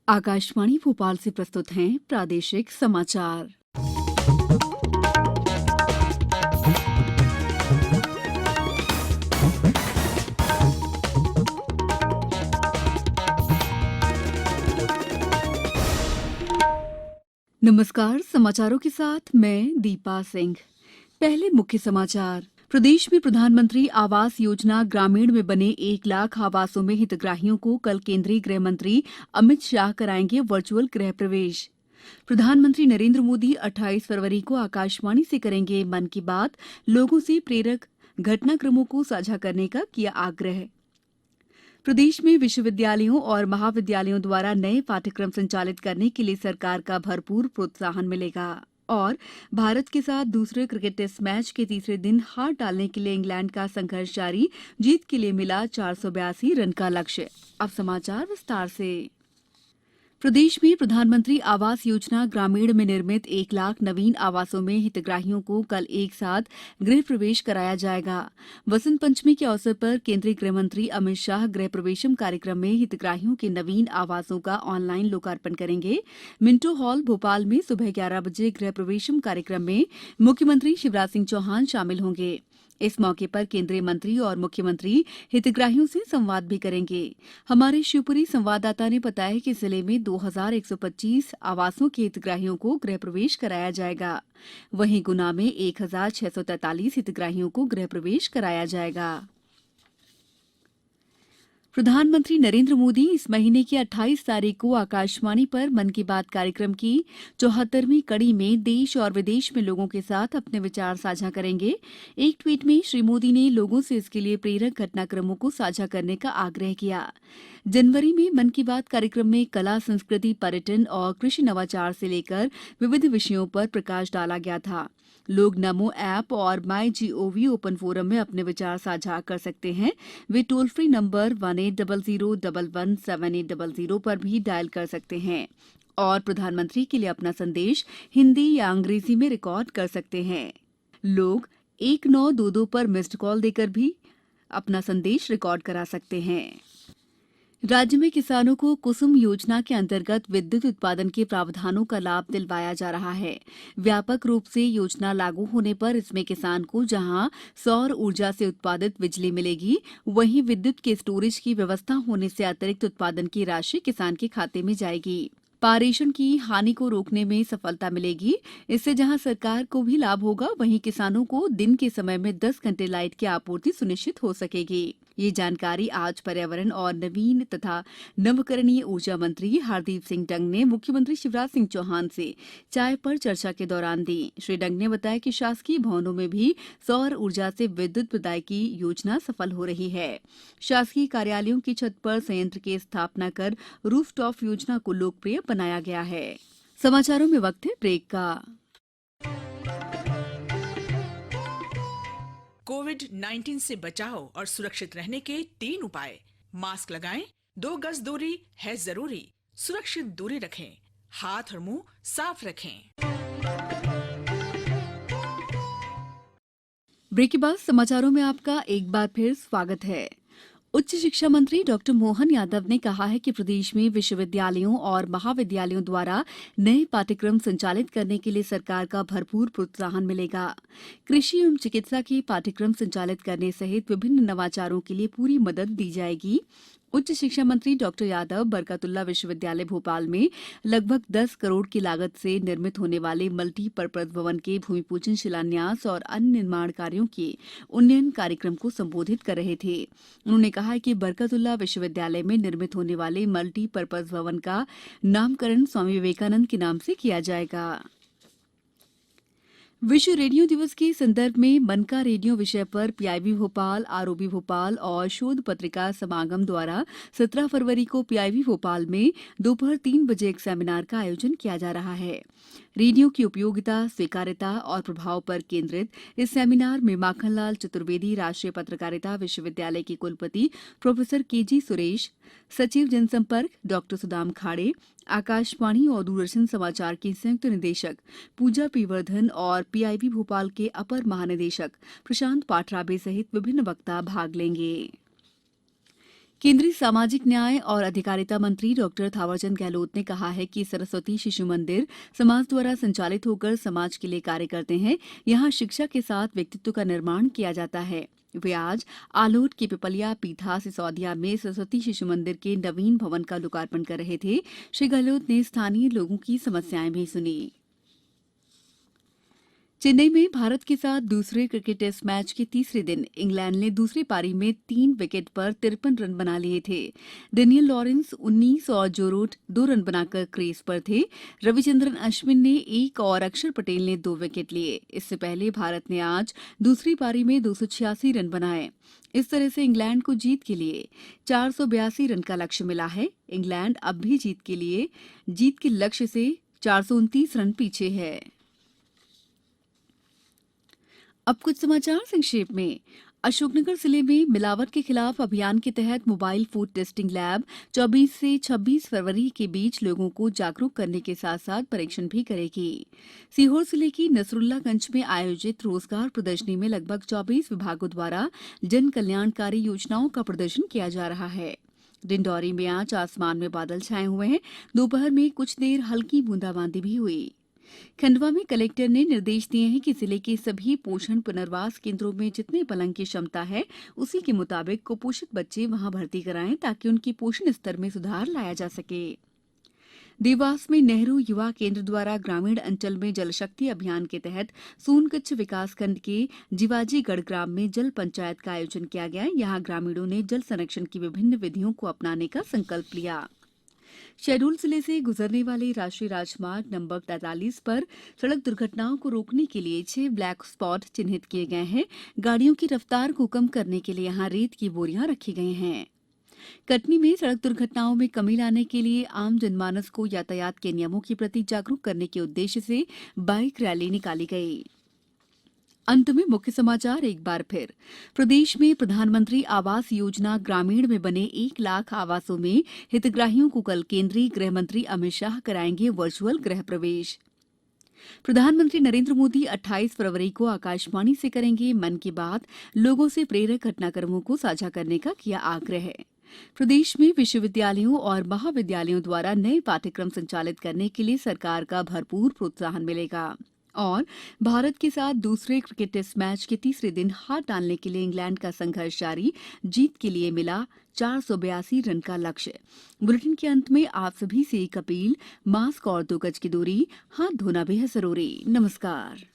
आकाशवाणी भोपाल से प्रस्तुत हैं प्रादेशिक समाचार। नमस्कार, समाचारों के साथ मैं दीपा सिंह। पहले मुख्य समाचार। प्रदेश में प्रधानमंत्री आवास योजना ग्रामीण में बने 1 लाख आवासों में हितग्राहियों को कल केंद्रीय गृह मंत्री अमित शाह कराएंगे वर्चुअल गृह प्रवेश। प्रधानमंत्री नरेंद्र मोदी 28 फरवरी को आकाशवाणी से करेंगे मन की बात, लोगों से प्रेरक घटनाक्रमों को साझा करने का किया आग्रह। प्रदेश में विश्वविद्यालयों और महाविद्यालयों द्वारा नए पाठ्यक्रम संचालित करने के लिए सरकार का भरपूर प्रोत्साहन मिलेगा। और भारत के साथ दूसरे क्रिकेट टेस्ट मैच के तीसरे दिन हार डालने के लिए इंग्लैंड का संघर्ष जारी, जीत के लिए मिला 482 रन का लक्ष्य। अब समाचार विस्तार से। प्रदेश में प्रधानमंत्री आवास योजना ग्रामीण में निर्मित 1 लाख नवीन आवासों में हितग्राहियों को कल एक साथ गृह प्रवेश कराया जाएगा। वसंत पंचमी के अवसर पर केंद्रीय गृह मंत्री अमित शाह गृह प्रवेशम कार्यक्रम में हितग्राहियों के नवीन आवासों का ऑनलाइन लोकार्पण करेंगे। मिंटो हॉल भोपाल में सुबह 11 बजे गृह प्रवेशम कार्यक्रम में मुख्यमंत्री शिवराज सिंह चौहान शामिल होंगे। इस मौके पर केंद्रीय मंत्री और मुख्यमंत्री हितग्राहियों से संवाद भी करेंगे। हमारे शिवपुरी संवाददाता ने बताया कि जिले में 2125 आवासों के हितग्राहियों को गृह प्रवेश कराया जाएगा। वहीं गुना में 1643 हितग्राहियों को गृह प्रवेश कराया जाएगा। प्रधानमंत्री नरेंद्र मोदी इस महीने की 28 तारीख को आकाशवाणी पर मन की बात कार्यक्रम की 74वीं कड़ी में देश और विदेश में लोगों के साथ अपने विचार साझा करेंगे। एक ट्वीट में श्री मोदी ने लोगों से इसके लिए प्रेरक घटनाक्रमों को साझा करने का आग्रह किया। जनवरी में मन की बात कार्यक्रम में कला, संस्कृति, पर्यटन और कृषि नवाचार से लेकर विविध विषयों पर प्रकाश डाला गया था। लोग नमो ऐप और माई जीओवी ओपन फोरम में अपने विचार साझा कर सकते हैं। वे टोल फ्री नंबर 1800117800 पर भी डायल कर सकते हैं और प्रधानमंत्री के लिए अपना संदेश हिंदी या अंग्रेजी में रिकॉर्ड कर सकते हैं। लोग 1922 पर मिस्ड कॉल देकर भी अपना संदेश रिकॉर्ड करा सकते हैं। राज्य में किसानों को कुसुम योजना के अंतर्गत विद्युत उत्पादन के प्रावधानों का लाभ दिलवाया जा रहा है। व्यापक रूप से योजना लागू होने पर इसमें किसान को जहां सौर ऊर्जा से उत्पादित बिजली मिलेगी, वहीं विद्युत के स्टोरेज की व्यवस्था होने से अतिरिक्त उत्पादन की राशि किसान के खाते में जाएगी। पारेषण की हानि को रोकने में सफलता मिलेगी। इससे जहां सरकार को भी लाभ होगा, वहीं किसानों को दिन के समय में 10 घंटे लाइट की आपूर्ति सुनिश्चित हो सकेगी। ये जानकारी आज पर्यावरण और नवीन तथा नवकरणीय ऊर्जा मंत्री हरदीप सिंह डंग ने मुख्यमंत्री शिवराज सिंह चौहान से चाय पर चर्चा के दौरान दी। श्री डंग ने बताया कि शासकीय भवनों में भी सौर ऊर्जा से विद्युत प्रदाय की योजना सफल हो रही है। शासकीय कार्यालयों की छत पर संयंत्र की स्थापना कर रूफटॉप योजना को लोकप्रिय बनाया गया है। समाचारों में वक्त है ब्रेक का। कोविड-19 से बचाव और सुरक्षित रहने के 3 उपाय। मास्क लगाएं, 2 गज दूरी है जरूरी, सुरक्षित दूरी रखें, हाथ और मुंह साफ रखें। ब्रेक के बाद समाचारों में आपका एक बार फिर स्वागत है। उच्च शिक्षा मंत्री डॉक्टर मोहन यादव ने कहा है कि प्रदेश में विश्वविद्यालयों और महाविद्यालयों द्वारा नए पाठ्यक्रम संचालित करने के लिए सरकार का भरपूर प्रोत्साहन मिलेगा। कृषि एवं चिकित्सा के पाठ्यक्रम संचालित करने सहित विभिन्न नवाचारों के लिए पूरी मदद दी जाएगी। उच्च शिक्षा मंत्री डॉक्टर यादव बरकतुल्ला विश्वविद्यालय भोपाल में लगभग 10 करोड़ की लागत से निर्मित होने वाले मल्टीपर्पज भवन के भूमि पूजन, शिलान्यास और अन्य निर्माण कार्यों के उन्नयन कार्यक्रम को संबोधित कर रहे थे। उन्होंने कहा कि बरकतुल्ला विश्वविद्यालय में निर्मित होने वाले मल्टीपर्पज भवन का नामकरण स्वामी विवेकानंद के नाम से किया जाएगा। विश्व रेडियो दिवस के संदर्भ में मन का रेडियो विषय पर पीआईबी भोपाल, आरओबी भोपाल और शोध पत्रिका समागम द्वारा 17 फरवरी को पीआईबी भोपाल में दोपहर 3 बजे एक सेमिनार का आयोजन किया जा रहा है। रेडियो की उपयोगिता, स्वीकार्यता और प्रभाव पर केंद्रित इस सेमिनार में माखनलाल चतुर्वेदी राष्ट्रीय पत्रकारिता विश्वविद्यालय के कुलपति प्रोफेसर केजी सुरेश, सचिव जनसंपर्क डॉक्टर सुदाम खाड़े, आकाशवाणी और दूरदर्शन समाचार की संयुक्त निदेशक पूजा पी वर्धन और पीआईबी भोपाल के अपर महानिदेशक प्रशांत पाठराबे सहित विभिन्न वक्ता भाग लेंगे। केंद्रीय सामाजिक न्याय और अधिकारिता मंत्री डॉक्टर थावरचंद गहलोत ने कहा है कि सरस्वती शिशु मंदिर समाज द्वारा संचालित होकर समाज के लिए कार्य करते हैं। यहाँ शिक्षा के साथ व्यक्तित्व का निर्माण किया जाता है। वे आज आलोट के पिपलिया पीठा सिसोदिया में सरस्वती शिशु मंदिर के नवीन भवन का लोकार्पण कर रहे थे। श्री गहलोत ने स्थानीय लोगों की समस्याएं भी सुनी। चेन्नई में भारत के साथ दूसरे क्रिकेट टेस्ट मैच के तीसरे दिन इंग्लैंड ने दूसरी पारी में 3 विकेट पर 53 रन बना लिए थे। डेनियल लॉरेंस 19 और जो रूट 2 रन बनाकर क्रीज पर थे। रविचंद्रन अश्विन ने 1 और अक्षर पटेल ने 2 विकेट लिए। इससे पहले भारत ने आज दूसरी पारी में 286 रन बनाए। इस तरह से इंग्लैंड को जीत के लिए 482 रन का लक्ष्य मिला है। इंग्लैंड अब भी जीत के लक्ष्य से 429 रन पीछे है। अब कुछ समाचार संक्षेप में। अशोकनगर जिले में मिलावट के खिलाफ अभियान के तहत मोबाइल फूड टेस्टिंग लैब 24 से 26 फरवरी के बीच लोगों को जागरूक करने के साथ साथ परीक्षण भी करेगी। सीहोर जिले की नसरुल्लागंज में आयोजित रोजगार प्रदर्शनी में लगभग 24 विभागों द्वारा जन कल्याणकारी योजनाओं का प्रदर्शन किया जा रहा है। डिंडौरी में आज आसमान में बादल छाए हुए हैं। दोपहर में कुछ देर हल्की बूंदाबांदी भी हुई। खंडवा में कलेक्टर ने निर्देश दिए हैं कि जिले के सभी पोषण पुनर्वास केंद्रों में जितने पलंग की क्षमता है उसी के मुताबिक कुपोषित बच्चे वहां भर्ती कराएं ताकि उनके पोषण स्तर में सुधार लाया जा सके। देवास में नेहरू युवा केंद्र द्वारा ग्रामीण अंचल में जल शक्ति अभियान के तहत सोनकच्छ विकासखंड के जिवाजीगढ़ ग्राम में जल पंचायत का आयोजन किया गया। यहां ग्रामीणों ने जल संरक्षण की विभिन्न विधियों को अपनाने का संकल्प लिया। शहडोल जिले से गुजरने वाले राष्ट्रीय राजमार्ग नंबर 43 पर सड़क दुर्घटनाओं को रोकने के लिए 6 ब्लैक स्पॉट चिन्हित किए गए हैं। गाड़ियों की रफ्तार को कम करने के लिए यहां रेत की बोरियां रखी गई हैं। कटनी में सड़क दुर्घटनाओं में कमी लाने के लिए आम जनमानस को यातायात के नियमों के प्रति जागरूक करने के उद्देश्य से बाइक रैली निकाली गई। अंत में मुख्य समाचार एक बार फिर। प्रदेश में प्रधानमंत्री आवास योजना ग्रामीण में बने 1 लाख आवासों में हितग्राहियों को कल केंद्रीय गृह मंत्री अमित शाह कराएंगे वर्चुअल गृह प्रवेश। प्रधानमंत्री नरेंद्र मोदी 28 फरवरी को आकाशवाणी से करेंगे मन की बात। लोगों से प्रेरक घटनाक्रमों को साझा करने का किया आग्रह। प्रदेश में विश्वविद्यालयों और महाविद्यालयों द्वारा नए पाठ्यक्रम संचालित करने के लिए सरकार का भरपूर प्रोत्साहन मिलेगा। और भारत के साथ दूसरे क्रिकेट टेस्ट मैच के तीसरे दिन हार डालने के लिए इंग्लैंड का संघर्ष जारी। जीत के लिए मिला 482 रन का लक्ष्य। बुलेटिन के अंत में आप सभी से एक अपील, मास्क और 2 गज की दूरी, हाथ धोना भी है जरूरी। नमस्कार।